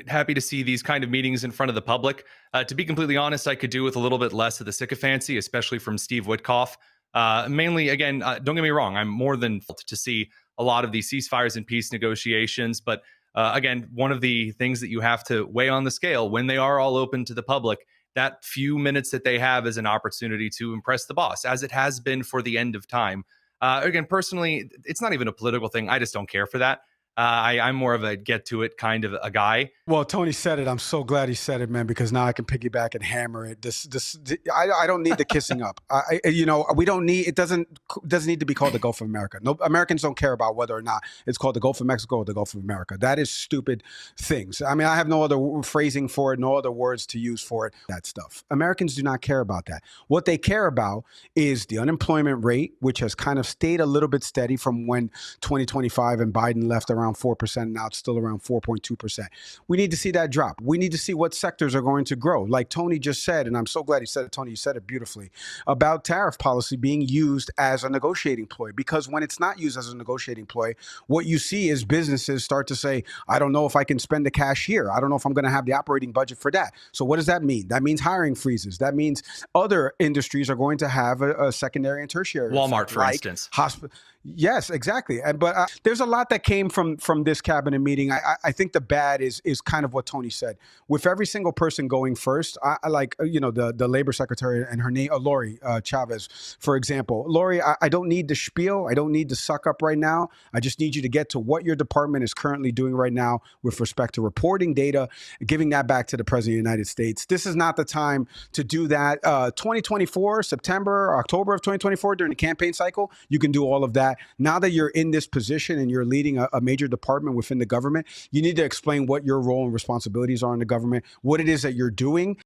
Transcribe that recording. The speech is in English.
Happy to see these kind of meetings in front of the public. To be completely honest, I could do with a little bit less of the sycophancy, especially from Steve Witkoff. Mainly, again, don't get me wrong, I'm more than thrilled to see a lot of these ceasefires and peace negotiations. But again, one of the things that you have to weigh on the scale when they are all open to the public, that few minutes that they have is an opportunity to impress the boss, as it has been for the end of time. Again, personally, it's not even a political thing. I just don't care for that. I'm more of a get to it kind of a guy. Well, Tony said it. I'm so glad he said it, man, because now I can piggyback and hammer it. I don't need the kissing up. We don't need. It doesn't need to be called the Gulf of America. No, Americans don't care about whether or not it's called the Gulf of Mexico or the Gulf of America. That is stupid things. I mean, I have no other phrasing for it, no other words to use for it. That stuff. Americans do not care about that. What they care about is the unemployment rate, which has kind of stayed a little bit steady from when 2025 and Biden left around 4%. Now it's still around 4.2%. We need to see that drop. We need to see what sectors are going to grow. Like Tony just said, and I'm so glad he said it, Tony, you said it beautifully, about tariff policy being used as a negotiating ploy. Because when it's not used as a negotiating ploy, what you see is businesses start to say, I don't know if I can spend the cash here. I don't know if I'm going to have the operating budget for that. So what does that mean? That means hiring freezes. That means other industries are going to have a secondary and tertiary Walmart, effect, for instance. Yes, exactly. But there's a lot that came from this cabinet meeting. I think the bad is kind of what Tony said. With every single person going first, I like the labor secretary and her name, Lori Chavez, for example. Lori, I don't need the spiel. I don't need to suck up right now. I just need you to get to what your department is currently doing right now with respect to reporting data, giving that back to the president of the United States. This is not the time to do that. 2024, September, October of 2024, during the campaign cycle, you can do all of that. Now that you're in this position and you're leading a major department within the government, you need to explain what your role and responsibilities are in the government, what it is that you're doing.